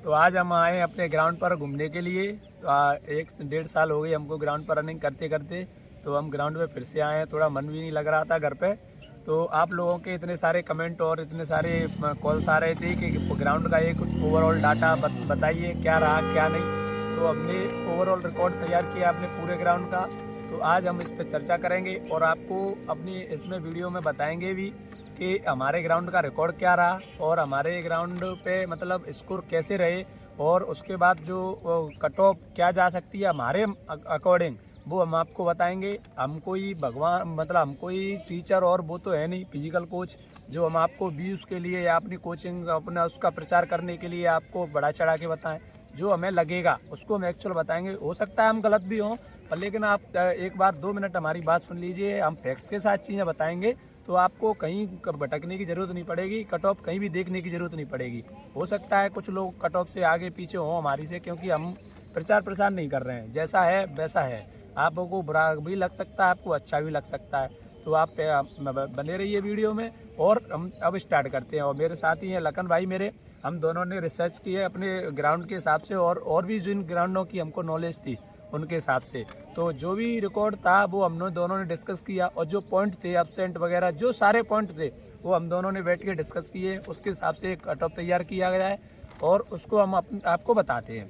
तो आज हम आए अपने ग्राउंड पर घूमने के लिए। तो 1 से 1.5 साल हो गई हमको ग्राउंड पर रनिंग करते करते, तो हम ग्राउंड में फिर से आए हैं। थोड़ा मन भी नहीं लग रहा था घर पे। तो आप लोगों के इतने सारे कमेंट और इतने सारे कॉल्स आ रहे थे कि ग्राउंड का एक ओवरऑल डाटा बताइए, क्या रहा क्या नहीं। तो हमने ओवरऑल रिकॉर्ड तैयार किया अपने पूरे ग्राउंड का। तो आज हम इस पर चर्चा करेंगे और आपको अपनी इसमें वीडियो में बताएंगे भी कि हमारे ग्राउंड का रिकॉर्ड क्या रहा और हमारे ग्राउंड पे मतलब स्कोर कैसे रहे, और उसके बाद जो कट ऑफ क्या जा सकती है हमारे अकॉर्डिंग, वो हम आपको बताएंगे। हम कोई भगवान मतलब हम कोई टीचर और वो तो है नहीं, फिजिकल कोच जो हम आपको व्यूज़ के लिए या अपनी कोचिंग अपना उसका प्रचार करने के लिए आपको बढ़ा चढ़ा के बताएं। जो हमें लगेगा उसको हम एक्चुअल बताएंगे। हो सकता है हम गलत भी हों, पर लेकिन आप एक बार 2 मिनट हमारी बात सुन लीजिए। हम फैक्ट्स के साथ चीज़ें बताएंगे, तो आपको कहीं भटकने की ज़रूरत नहीं पड़ेगी, कट ऑफ कहीं भी देखने की ज़रूरत नहीं पड़ेगी। हो सकता है कुछ लोग कट ऑफ से आगे पीछे हों हमारी से, क्योंकि हम प्रचार प्रसार नहीं कर रहे हैं। जैसा है वैसा है, आपको बुरा भी लग सकता है, आपको अच्छा भी लग सकता है। तो आप बने रहिए वीडियो में। और हम अब स्टार्ट करते हैं। और मेरे साथ ही हैं लखन भाई मेरे। हम दोनों ने रिसर्च की है अपने ग्राउंड के हिसाब से और भी जिन ग्राउंडों की हमको नॉलेज थी उनके हिसाब से। तो जो भी रिकॉर्ड था वो हम दोनों ने डिस्कस किया, और जो पॉइंट थे एब्सेंट वगैरह जो सारे पॉइंट थे वो हम दोनों ने बैठ के डिस्कस किए। उसके हिसाब से एक कट ऑफ तैयार किया गया है और उसको हम आपको बताते हैं।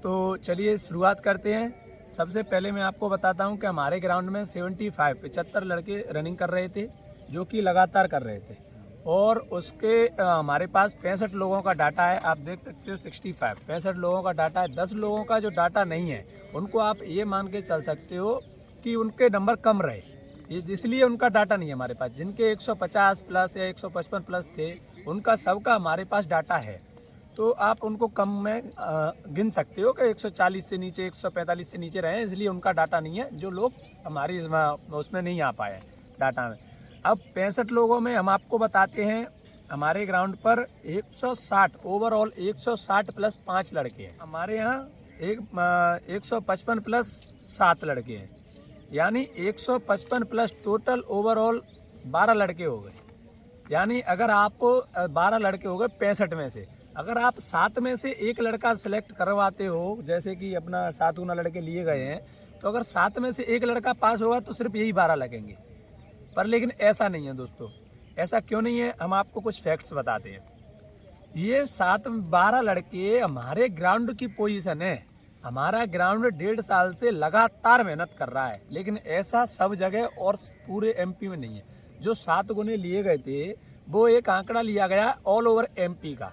तो चलिए शुरुआत करते हैं। सबसे पहले मैं आपको बताता हूं कि हमारे ग्राउंड में 75 लड़के रनिंग कर रहे थे, जो कि लगातार कर रहे थे। और उसके हमारे पास 65 लोगों का डाटा है। आप देख सकते हो 65 लोगों का डाटा है। 10 लोगों का जो डाटा नहीं है उनको आप ये मान के चल सकते हो कि उनके नंबर कम रहे, ये इसलिए उनका डाटा नहीं है हमारे पास। जिनके 150 प्लस या 155 प्लस थे उनका सबका हमारे पास डाटा है। तो आप उनको कम में गिन सकते हो कि 140 से नीचे 145 से नीचे रहे, इसलिए उनका डाटा नहीं है। जो लोग हमारी उसमें नहीं आ पाए डाटा में। अब 65 लोगों में हम आपको बताते हैं हमारे ग्राउंड पर 160 ओवरऑल 160 प्लस 5 लड़के हैं। हमारे यहाँ 155 प्लस 7 लड़के हैं, यानी 155 प्लस टोटल ओवरऑल 12 लड़के हो गए। यानी अगर आपको 12 लड़के हो गए 65 में से, अगर आप 7 में से एक लड़का सिलेक्ट करवाते हो, जैसे कि अपना 7 गुना लड़के लिए गए हैं, तो अगर 7 में से एक लड़का पास होगा तो सिर्फ यही 12 लगेंगे। पर लेकिन ऐसा नहीं है दोस्तों। ऐसा क्यों नहीं है, हम आपको कुछ फैक्ट्स बताते हैं। ये 12 लड़के हमारे ग्राउंड की पोजीशन है। हमारा ग्राउंड 1.5 साल से लगातार मेहनत कर रहा है, लेकिन ऐसा सब जगह और पूरे एमपी में नहीं है। जो 7 गुने लिए गए थे वो एक आंकड़ा लिया गया ऑल ओवर एमपी का,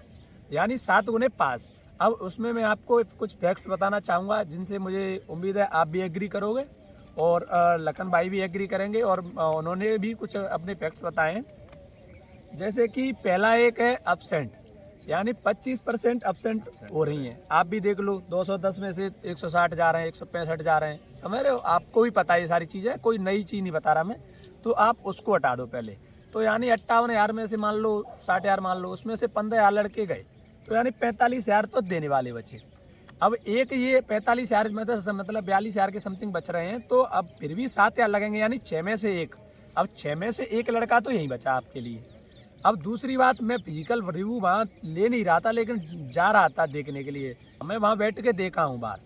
यानी 7 गुने पास। अब उसमें मैं आपको कुछ फैक्ट्स बताना चाहूँगा जिनसे मुझे उम्मीद है आप भी एग्री करोगे और लखन भाई भी एग्री करेंगे, और उन्होंने भी कुछ अपने फैक्ट्स बताए। जैसे कि पहला एक है अपसेंट, यानी 25% अपसेंट हो रही हैं। आप भी देख लो 210 में से 160 जा रहे हैं, 165 जा रहे हैं। समझ रहे हो, आपको भी पता है ये सारी चीज़ें, कोई नई चीज़ नहीं बता रहा मैं। तो आप उसको हटा दो पहले। तो यानी 58,000 में से मान लो 60,000 मान लो, उसमें से 15,000 लड़के गए, तो यानी 45,000 तो देने वाले बचे। अब एक ये 45,000 में तो मतलब 42,000 के समथिंग बच रहे हैं। तो अब फिर भी 7,000 लगेंगे, यानी 6 में से एक। अब 6 में से एक लड़का तो यही बचा आपके लिए। अब दूसरी बात, मैं फिजिकल रिव्यू वहाँ ले नहीं रहा था, लेकिन जा रहा था देखने के लिए। मैं वहाँ बैठ के देखा हूँ बाहर,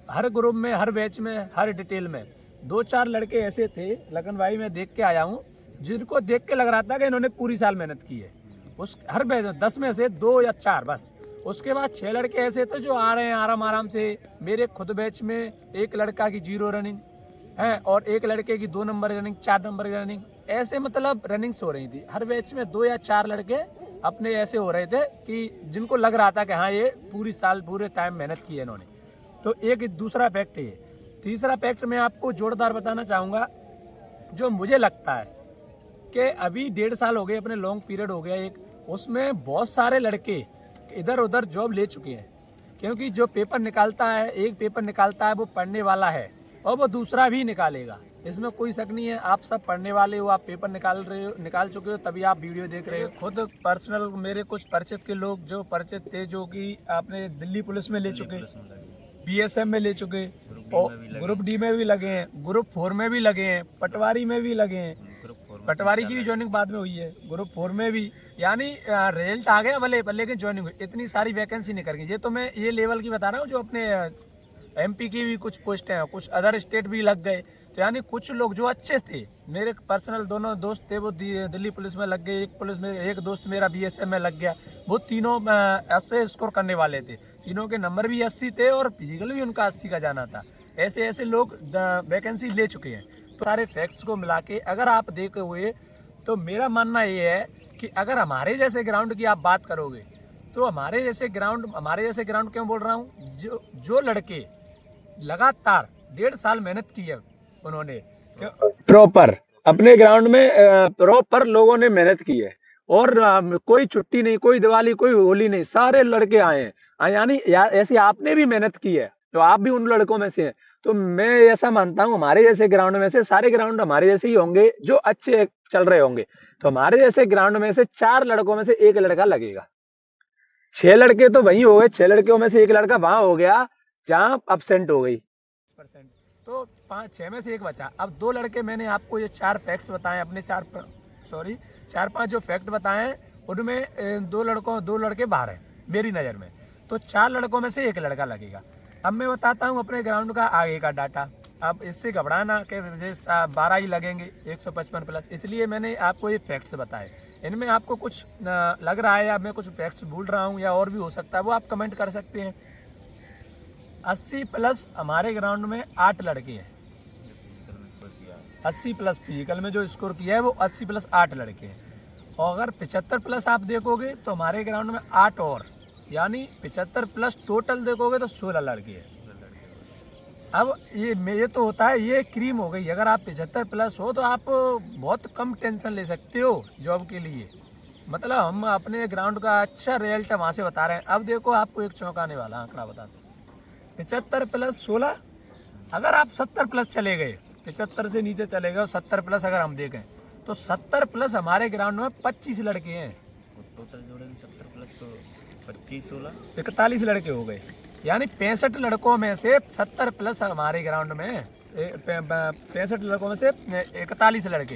हर ग्रुप में, हर बैच में, हर डिटेल में 2-4 लड़के ऐसे थे लखन भाई, मैं देख के आया हूँ, जिनको देख के लग रहा था कि इन्होंने पूरी साल मेहनत की है। उस हर बैच 10 में से 2 या 4 बस। उसके बाद 6 लड़के ऐसे थे जो आ रहे हैं आराम से। मेरे खुद बैच में एक लड़का की 0 रनिंग है और एक लड़के की 2 नंबर रनिंग, 4 नंबर रनिंग, ऐसे मतलब रनिंग्स हो रही थी। हर बैच में 2 या 4 लड़के अपने ऐसे हो रहे थे कि जिनको लग रहा था कि हाँ ये पूरी साल पूरे टाइम मेहनत की है इन्होंने। तो एक दूसरा फैक्ट है। तीसरा फैक्ट मैं आपको जोरदार बताना चाहूँगा, जो मुझे लगता है कि अभी 1.5 साल हो गए, अपने लॉन्ग पीरियड हो गया एक, उसमें बहुत सारे लड़के इधर उधर जॉब ले चुके हैं। क्योंकि जो पेपर निकालता है, एक पेपर निकालता है, वो पढ़ने वाला है और वो दूसरा भी निकालेगा, इसमें कोई शक नहीं है। आप सब पढ़ने वाले हो, आप पेपर निकाल चुके हो, तभी आप वीडियो देख रहे हो। खुद पर्सनल मेरे कुछ परिचित के लोग जो परिचित थे, जो कि आपने दिल्ली पुलिस में ले चुके, बीएसएफ में ले चुके, और ग्रुप डी में भी लगे हैं, ग्रुप 4 में भी लगे हैं, पटवारी में भी लगे हैं। पटवारी की भी ज्वाइनिंग बाद में हुई है, ग्रुप 4 में भी, यानी रिजल्ट आ गया भले लेकिन ज्वाइनिंग हुई, इतनी सारी वैकेंसी नहीं कर गई। ये तो मैं ये लेवल की बता रहा हूँ, जो अपने एमपी की भी कुछ पोस्ट हैं, कुछ अदर स्टेट भी लग गए। तो यानी कुछ लोग जो अच्छे थे, मेरे पर्सनल दोनों दोस्त थे, वो दिल्ली पुलिस में लग गए, एक पुलिस में, एक दोस्त मेरा बीएसएफ में लग गया। वो तीनों ऐसे स्कोर करने वाले थे, तीनों के नंबर भी 80 थे और फिजिकल भी उनका 80 का जाना था। ऐसे ऐसे लोग वैकेंसी ले चुके हैं। तो सारे फैक्ट्स को मिला के अगर आप देखे हुए, तो मेरा मानना ये है कि अगर हमारे जैसे ग्राउंड की आप बात करोगे, तो हमारे जैसे ग्राउंड क्यों बोल रहा हूँ, जो लड़के लगातार 1.5 साल मेहनत की है उन्होंने प्रॉपर अपने ग्राउंड में, प्रॉपर लोगों ने मेहनत की है, और कोई छुट्टी नहीं, कोई दिवाली, कोई होली नहीं, सारे लड़के आए हैं। यानी ऐसे आपने भी मेहनत की है, तो आप भी उन लड़कों में से हैं। तो मैं ऐसा मानता हूँ, हमारे जैसे ग्राउंड में से सारे ग्राउंड हमारे जैसे ही होंगे जो अच्छे चल रहे होंगे। तो हमारे जैसे ग्राउंड में से 4 लड़कों में से एक लड़का लगेगा। 6 लड़के तो वही हो गए, 6 लड़कियों में से एक लड़का वहां हो गया जहां एब्सेंट हो गई %। तो 5-6 में से एक बचा। अब 2 लड़के, मैंने आपको ये 4 फैक्ट्स बताए, अपने 4-5 जो फैक्ट बताए, उनमें 2 लड़के बाहर हैं मेरी नज़र में। तो 4 लड़कों में से एक लड़का लगेगा। अब मैं बताता हूँ अपने ग्राउंड का आगे का डाटा। अब इससे घबराना कि मुझे 12 ही लगेंगे 155 प्लस, इसलिए मैंने आपको ये फैक्ट्स बताए। इनमें आपको कुछ लग रहा है या मैं कुछ फैक्ट्स भूल रहा हूँ या और भी हो सकता है, वो आप कमेंट कर सकते हैं। 80 प्लस हमारे ग्राउंड में 8 लड़के हैं। 80 प्लस फिजिकल में जो स्कोर किया है वो 80 प्लस 8 लड़के हैं। और अगर 75 प्लस आप देखोगे तो हमारे ग्राउंड में 8 और, यानी 75 प्लस टोटल देखोगे तो 16 लड़के हैं। अब ये तो होता है, ये क्रीम हो गई। अगर आप 75 प्लस हो तो आप बहुत कम टेंशन ले सकते हो जॉब के लिए। मतलब हम अपने ग्राउंड का अच्छा रिजल्ट वहाँ से बता रहे हैं। अब देखो, आपको एक चौंकाने वाला आंकड़ा बताते हैं। 75 प्लस 16, अगर आप 70 प्लस चले गए, 75 से नीचे चले गए और 70 प्लस अगर हम देखें, तो 70 प्लस हमारे ग्राउंड में 25 लड़के हैं। टोटल जोड़ेंगे 70 प्लस तो 25 16 41 लड़के हो गए। यानी 65 लड़कों में से 70 प्लस हमारे ग्राउंड में, 65 लड़कों में से 41 लड़के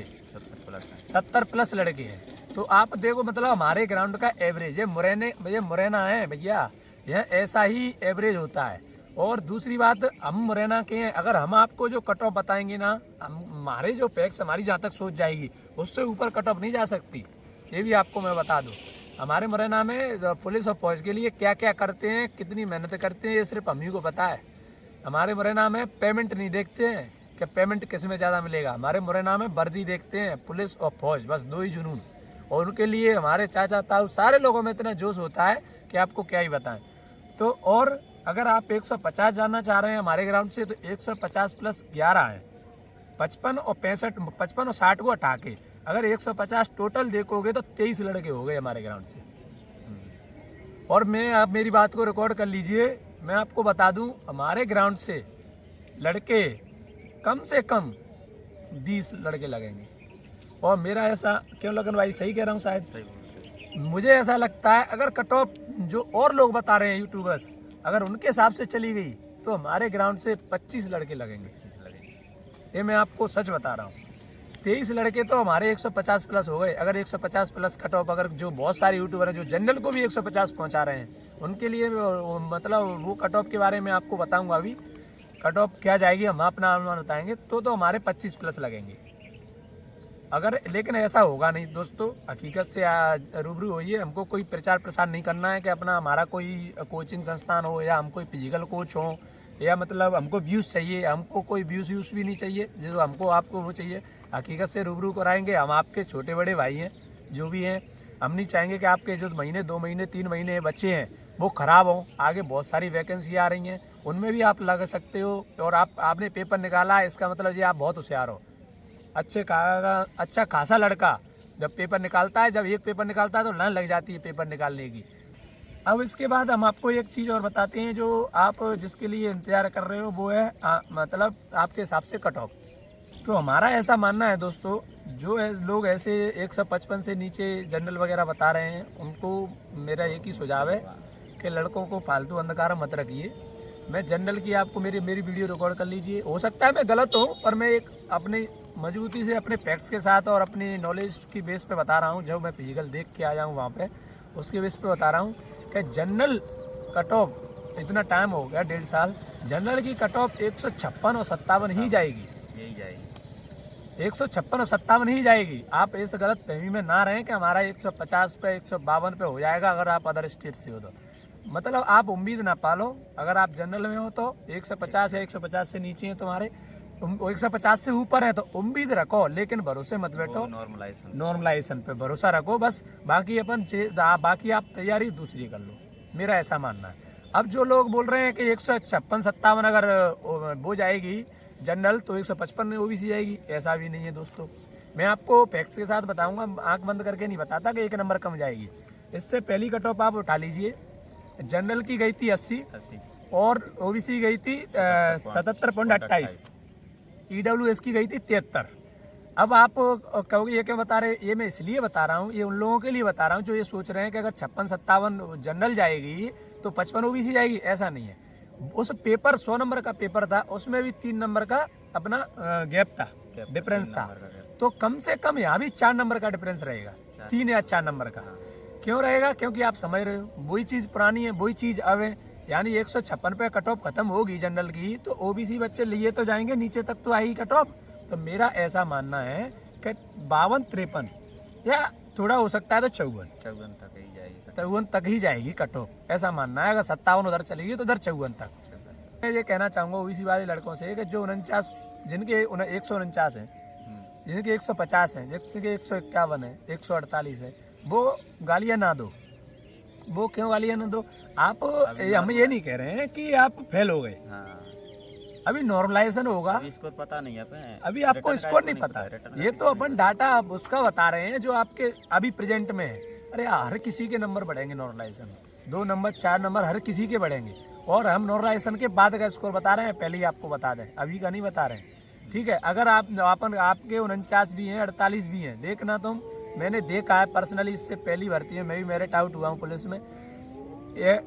70 प्लस लड़के हैं। तो आप देखो, मतलब हमारे ग्राउंड का एवरेज, ये मुरैना है भैया, यह ऐसा ही एवरेज होता है। और दूसरी बात, हम मुरैना के हैं। अगर हम आपको जो कट ऑफ बताएंगे ना, हमारे जो फैक्ट्स, हमारी जहाँ तक सोच जाएगी, उससे ऊपर कट ऑफ नहीं जा सकती। ये भी आपको मैं बता दूं। हमारे मुरैना में पुलिस और फौज के लिए क्या क्या करते हैं, कितनी मेहनत करते हैं, ये सिर्फ हम ही को पता है। हमारे मुरैना में पेमेंट नहीं देखते हैं कि पेमेंट किस में ज़्यादा मिलेगा। हमारे मुरैना में वर्दी देखते हैं, पुलिस और फौज, बस 2 ही जुनून। और उनके लिए हमारे चाचा ताऊ सारे लोगों में इतना जोश होता है कि आपको क्या ही बताएं। तो और अगर आप 150 जानना चाह रहे हैं हमारे ग्राउंड से, तो 150 प्लस 11 है। 55 और 60 को हटा के अगर 150 टोटल देखोगे तो 23 लड़के हो गए हमारे ग्राउंड से। और मैं, आप मेरी बात को रिकॉर्ड कर लीजिए, मैं आपको बता दूं, हमारे ग्राउंड से लड़के कम से कम 20 लड़के लगेंगे। और मेरा ऐसा क्यों लगन भाई, सही कह रहा हूँ शायद? सही। मुझे ऐसा लगता है अगर कट ऑफ जो और लोग बता रहे हैं यूट्यूबर्स, अगर उनके हिसाब से चली गई तो हमारे ग्राउंड से 25 लड़के लगेंगे। ये मैं आपको सच बता रहा हूँ। 23 लड़के तो हमारे 150 प्लस हो गए। अगर 150 प्लस कट ऑफ, अगर जो बहुत सारे यूट्यूबर हैं जो जनरल को भी 150 पहुँचा रहे हैं, उनके लिए मतलब वो कट ऑफ के बारे में आपको बताऊँगा। अभी कट ऑफ क्या जाएगी हम अपना अनुमान बताएंगे, तो हमारे 25 प्लस लगेंगे। अगर, लेकिन ऐसा होगा नहीं दोस्तों, हकीकत से रूबरू होइए। हमको कोई प्रचार प्रसार नहीं करना है कि अपना हमारा कोई कोचिंग संस्थान हो या हम कोई फिजिकल कोच हो, या मतलब हमको व्यूज़ चाहिए। हमको कोई व्यूज़ भी नहीं चाहिए, जो हमको आपको वो चाहिए। हकीकत से रूबरू कराएंगे। हम आपके छोटे बड़े भाई हैं जो भी हैं। हम नहीं चाहेंगे कि आपके जो महीने, 2 महीने, 3 महीने बच्चे हैं वो ख़राब हों। आगे बहुत सारी वैकेंसी आ रही हैं, उनमें भी आप लग सकते हो। और आपने पेपर निकाला है, इसका मतलब ये आप बहुत होशियार हो। अच्छा खासा लड़का जब पेपर निकालता है, जब एक पेपर निकालता है तो लाइन लग जाती है पेपर निकालने की। अब इसके बाद हम आपको एक चीज़ और बताते हैं, जो आप जिसके लिए इंतज़ार कर रहे हो, वो है मतलब आपके हिसाब से कट ऑफ। तो हमारा ऐसा मानना है दोस्तों, जो लोग ऐसे 155 से नीचे जनरल वगैरह बता रहे हैं, उनको मेरा एक ही सुझाव है कि लड़कों को फालतू अंधकार मत रखिए। मैं जनरल की आपको मेरी वीडियो रिकॉर्ड कर लीजिए। हो सकता है मैं गलत हूँ, पर मैं एक अपने मजबूती से अपने फैक्ट्स के साथ और अपनी नॉलेज की बेस पे बता रहा हूँ, जो मैं फिजिकल देख के आया हूँ वहाँ पे, उसके बेस पे बता रहा हूँ कि जनरल कट ऑफ इतना टाइम हो गया 1.5 साल, जनरल की कट ऑफ 156 और 57 ही जाएगी, यही जाएगी। 156 और 57 ही जाएगी। आप इस गलत फहमी में ना रहें कि हमारा 150 पे 152 पे हो जाएगा अगर आप अदर स्टेट से हो तो। मतलब आप उम्मीद ना पालो, अगर आप जनरल में हो तो 150 या 150 से नीचे हैं तुम्हारे, 150 से ऊपर है तो उम्मीद रखो, लेकिन भरोसे मत बैठो, नॉर्मलाइजेशन पे भरोसा रखो बस। बाकी बाकी आप तैयारी दूसरी कर लो, मेरा ऐसा मानना है। अब जो लोग बोल रहे हैं कि 156-57 अगर वो जाएगी जनरल तो 155 में ओबीसी जाएगी, ऐसा भी नहीं है दोस्तों। मैं आपको फैक्ट्स के साथ बताऊंगा, आंख बंद करके नहीं बताता कि 1 नंबर कम जाएगी। इससे पहली कट ऑफ आप उठा लीजिए, जनरल की गई थी 80 और ओबीसी गई थी 77.28, ईडब्ल्यूएस की गई थी 73। अब आप कहोगे ये क्यों बता रहे, ये मैं इसलिए बता रहा हूँ, ये उन लोगों के लिए बता रहा हूँ जो ये सोच रहे हैं कि अगर 56-57 जनरल जाएगी तो 55 ओबीसी जाएगी, ऐसा नहीं है। उस पेपर 100 नंबर का पेपर था, उसमें भी 3 नंबर का अपना गैप था, डिफरेंस था, तो कम से कम यहाँ भी 4 नंबर का डिफरेंस रहेगा, 3 या 4 नंबर का। क्यों रहेगा? क्योंकि आप समझ रहे हो वही चीज़ पुरानी है, वही चीज़ अब है। यानी 156 पे कट ऑफ खत्म होगी जनरल की तो ओबीसी बच्चे लिए तो जाएंगे, नीचे तक तो आएगी कट ऑफ। तो मेरा ऐसा मानना है कि 52-53 या थोड़ा हो सकता है तो 54 तक ही जाएगी कट ऑफ, ऐसा मानना है। अगर 57 उधर चलेगी तो उधर 54 तक। मैं ये कहना चाहूँगा ओबीसी वाले लड़कों से कि जो 49 जिनके 149 हैं, जिनके 150 हैं, जिनके 151 है, 148 है, वो गालियाँ ना दो। वो क्यों गालियाँ ना दो? आप हम ये नहीं कह रहे हैं कि आप फेल हो गए, अभी नॉर्मलाइजेशन होगा, स्कोर पता नहीं है, अभी आपको स्कोर नहीं पता है। ये तो अपन डाटा उसका बता रहे हैं जो आपके अभी प्रेजेंट में है। अरे हर किसी के नंबर बढ़ेंगे नॉर्मलाइजेशन में, 2 नंबर 4 नंबर हर किसी के बढ़ेंगे, और हम नॉर्मलाइजेशन के बाद का स्कोर बता रहे हैं, पहले ही आपको बता दें, अभी का नहीं बता रहे हैं, ठीक है। अगर आपके 49 भी हैं, 48 भी हैं, देखना तुम, मैंने देखा है पर्सनली, इससे पहली भर्ती है, मैं भी मेरिट आउट हुआ हूँ पुलिस में।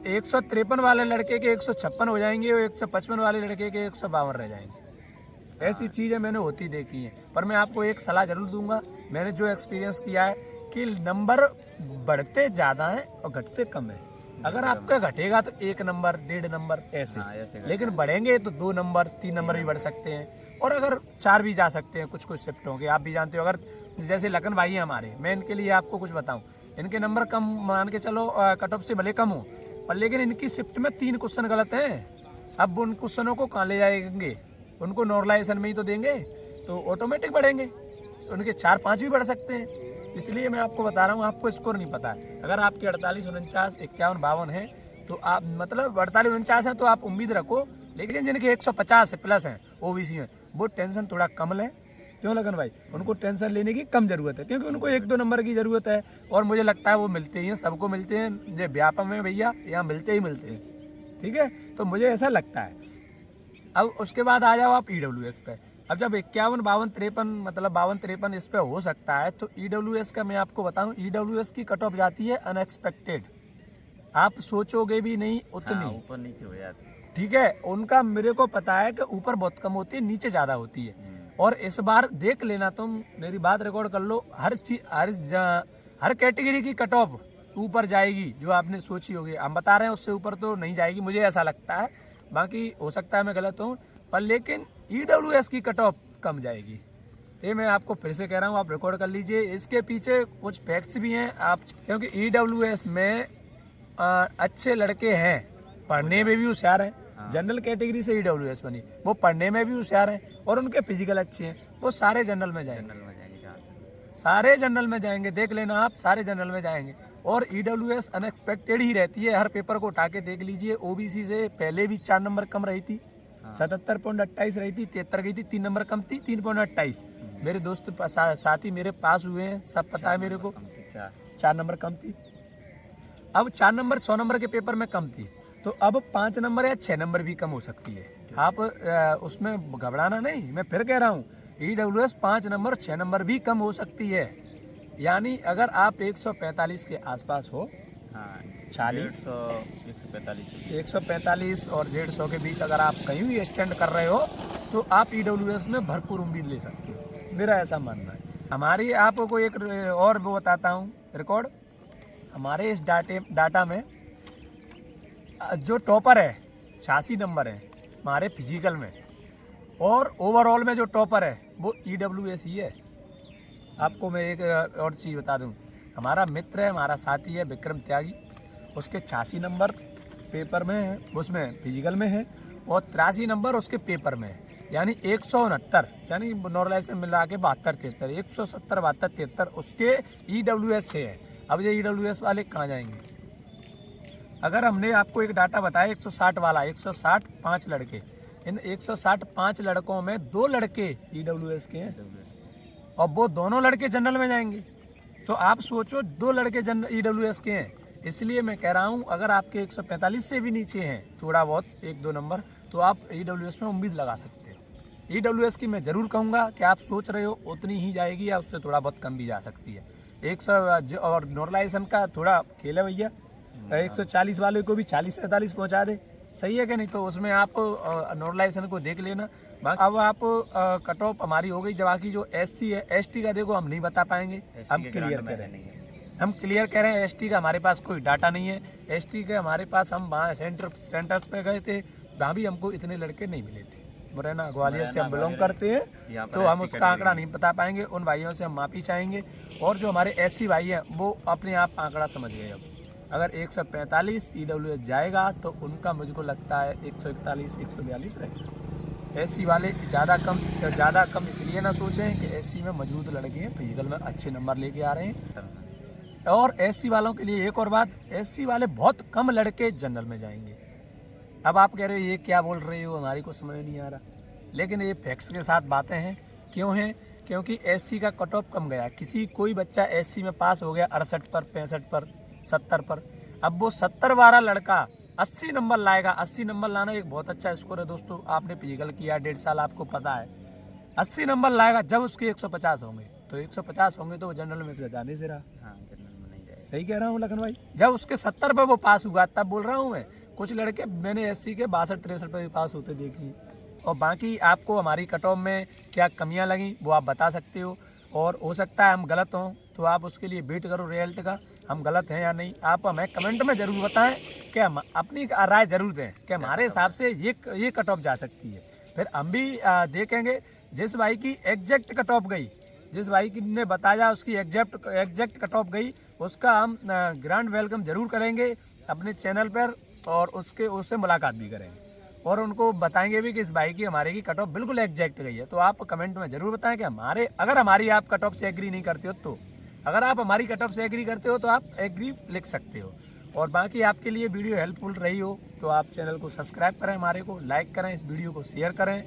153 वाले लड़के के 156 हो जाएंगे और 155 वाले लड़के के 152 रह जाएंगे। ऐसी चीज़ें मैंने होती देखी हैं। पर मैं आपको एक सलाह जरूर दूंगा, मैंने जो एक्सपीरियंस किया है कि नंबर बढ़ते ज़्यादा हैं और घटते कम है। अगर आपका घटेगा तो 1 नंबर 1.5 नंबर ऐसे, लेकिन बढ़ेंगे तो 2 नंबर 3 नंबर भी बढ़ सकते हैं, और अगर 4 भी जा सकते हैं, कुछ शिफ्ट होंगे। आप भी जानते हो, अगर जैसे लखन भाई हैं हमारे, मैं इनके लिए आपको कुछ बताऊं, इनके नंबर कम मान के चलो, कट ऑफ से भले कम हो, पर लेकिन इनकी शिफ्ट में 3 क्वेश्चन गलत हैं। अब उन क्वेश्चनों को कहाँ ले जाएंगे? उनको नॉर्मलाइजेशन में ही तो देंगे, तो ऑटोमेटिक बढ़ेंगे, उनके 4-5 भी बढ़ सकते हैं। इसलिए मैं आपको बता रहा हूँ, आपको स्कोर नहीं पता है। अगर आपके 48, 49, 51, 52 है तो आप मतलब 48, 49 है तो आप उम्मीद रखो, लेकिन जिनके 150 से प्लस हैं ओबीसी में, वो टेंशन थोड़ा कम लें। क्यों लगन भाई? उनको टेंशन लेने की कम जरूरत है, क्योंकि उनको 1-2 नंबर की जरूरत है, और मुझे लगता है वो मिलते ही हैं, सबको मिलते हैं। ये व्यापम में भैया यहाँ मिलते ही मिलते हैं, ठीक है, तो मुझे ऐसा लगता है। अब उसके बाद आ जाओ आप ईडब्ल्यूएस पे। अब जब 51, 52, 53 मतलब 52-53 इस पे हो सकता है, तो ईडब्ल्यूएस का मैं आपको बताऊं, ईडब्ल्यूएस की कट ऑफ जाती है अनएक्सपेक्टेड, आप सोचोगे भी नहीं उतनी, ऊपर नीचे हो जाती है, ठीक है। उनका मेरे को पता है कि ऊपर बहुत कम होती है, नीचे ज़्यादा होती है। और इस बार देख लेना, तुम मेरी बात रिकॉर्ड कर लो, हर कैटेगरी की कट ऑफ ऊपर जाएगी, जो आपने सोची होगी। हम बता रहे हैं उससे ऊपर तो नहीं जाएगी, मुझे ऐसा लगता है, बाकी हो सकता है मैं गलत हूँ, पर लेकिन ईडब्ल्यूएस की कट ऑफ कम जाएगी। ये मैं आपको फिर से कह रहा हूँ, आप रिकॉर्ड कर लीजिए। इसके पीछे कुछ फैक्ट्स भी हैं, आप, क्योंकि ईडब्ल्यूएस में अच्छे लड़के हैं, पढ़ने में भी होशियार हैं। जनरल कैटेगरी से ईडब्ल्यूएस बनी, वो पढ़ने में भी होशियार हैं और उनके फिजिकल अच्छे हैं, वो सारे जनरल में जाएंगे, सारे जनरल में जाएंगे। देख लेना आप, सारे जनरल में जाएंगे। और ईडब्ल्यूएस अनएक्सपेक्टेड ही रहती है, हर पेपर को उठा के देख लीजिए। ओबीसी से पहले भी 4 नंबर कम रही थी, 77.28 रही थी, 73 गई थी, 3 नंबर कम थी, 3.28। मेरे दोस्त साथी मेरे पास हुए हैं, सब पता है मेरे को, 4 नंबर कम थी। अब 4 नंबर 100 नंबर के पेपर में कम थी, तो अब 5 नंबर या 6 नंबर भी कम हो सकती है। आप उसमें घबराना नहीं, मैं फिर कह रहा हूँ, ईडब्ल्यूएस 5 नंबर 6 नंबर भी कम हो सकती है। यानी अगर आप 145 के आसपास हो, 40, 145 और 150 के बीच अगर आप कहीं भी स्टैंड कर रहे हो, तो आप ईडब्ल्यूएस में भरपूर उम्मीद ले सकते हो। मेरा ऐसा मानना है। हमारी आपको एक और वो बताता हूँ रिकॉर्ड। हमारे इस डाटा में जो टॉपर है 86 नंबर है हमारे फिजिकल में, और ओवरऑल में जो टॉपर है वो EWS ही है। आपको मैं एक और चीज़ बता दूं, हमारा मित्र है, हमारा साथी है विक्रम त्यागी, उसके 86 नंबर पेपर में है, उसमें फिजिकल में है, और 83 नंबर उसके पेपर में है, यानी 169, यानी नॉर्मलाइज से मिला के 72-73, 170, 72, 73 उसके EWS से है। अब ये EWS वाले कहाँ जाएंगे? अगर हमने आपको एक डाटा बताया 160 वाला, 160 5 लड़के, इन 160 5 लड़कों में 2 लड़के EWS के हैं और वो दोनों लड़के जनरल में जाएंगे। तो आप सोचो 2 लड़के EWS के हैं। इसलिए मैं कह रहा हूँ अगर आपके 145 से भी नीचे हैं थोड़ा बहुत 1-2 नंबर, तो आप EWS में उम्मीद लगा सकते हो। EWS की मैं ज़रूर कहूँगा कि आप सोच रहे हो उतनी ही जाएगी या उससे थोड़ा बहुत कम भी जा सकती है। 100 और नॉर्मलाइजेशन का थोड़ा खेल है भैया, 140 वाले को भी 40-43 पहुँचा दे, सही है कि नहीं? तो उसमें आप नॉर्मलाइजेशन को देख लेना। अब आप कट ऑफ हमारी हो गई। जब बाकी जो SC है, ST का देखो हम नहीं बता पाएंगे, हम क्लियर कह रहे हैं, हम क्लियर कह रहे हैं ST का हमारे पास कोई डाटा नहीं है। ST के हमारे पास, हम वहाँ सेंटर्स पे गए थे, वहाँ भी हमको इतने लड़के नहीं मिले थे। मुरैना ग्वालियर से हम बिलोंग करते हैं, तो हम उसका आंकड़ा नहीं बता पाएंगे। उन भाइयों से हम माफ़ी चाहेंगे। और जो हमारे SC भाई हैं वो अपने आप आंकड़ा समझ गए। अब अगर 145 EWS जाएगा तो उनका मुझको लगता है 141-142 रहेगा। SC वाले ज़्यादा कम इसलिए ना सोचें कि SC में मौजूद लड़के हैं, फिजिकल में अच्छे नंबर लेके आ रहे हैं। और SC वालों के लिए एक और बात, SC वाले बहुत कम लड़के जनरल में जाएंगे। अब आप कह रहे हो ये क्या बोल रहे हो, हमारी को समझ नहीं आ रहा, लेकिन ये फैक्ट्स के साथ बातें हैं। क्यों हैं? क्योंकि SC का कट ऑफ कम गया। कोई बच्चा SC में पास हो गया 68 पर, 65 पर, 70 पर, अब वो 70 वाला लड़का 80 नंबर लाएगा। 80 नंबर लाना एक बहुत अच्छा स्कोर है दोस्तों। आपने फिजिकल किया 1.5 साल, आपको पता है 80 नंबर लाएगा। जब उसके 150 होंगे तो 150 होंगे तो वो जनरल में से जाने से रहा। हाँ, जनरल में नहीं जाएगा। सही कह रहा हूँ लखन भाई? जब उसके 70 पे वो पास हुआ तब बोल रहा हूँ मैं। कुछ लड़के मैंने SC के 62-63 पे भी पास होते देखे। और बाकी आपको हमारी कट ऑफ में क्या कमियाँ लगी वो आप बता सकते हो, और हो सकता है हम गलत हों, तो आप उसके लिए वेट करो रिजल्ट का, हम गलत हैं या नहीं। आप हमें कमेंट में ज़रूर बताएं कि हम अपनी राय ज़रूर दें कि हमारे हिसाब से ये कट ऑफ जा सकती है। फिर हम भी देखेंगे जिस भाई की एग्जैक्ट कट ऑफ गई, जिस भाई की ने बताया उसकी एग्जैक्ट कट ऑफ गई, उसका हम ग्रैंड वेलकम ज़रूर करेंगे अपने चैनल पर, और उससे मुलाकात भी करेंगे और उनको बताएंगे भी कि इस भाई की हमारे की कट ऑफ बिल्कुल एग्जैक्ट गई है। तो आप कमेंट में ज़रूर बताएं कि अगर हमारी आप कट ऑफ से एग्री नहीं करते हो, तो अगर आप हमारी कट ऑफ से एग्री करते हो तो आप एग्री लिख सकते हो। और बाकी आपके लिए वीडियो हेल्पफुल रही हो तो आप चैनल को सब्सक्राइब करें, हमारे को लाइक करें, इस वीडियो को शेयर करें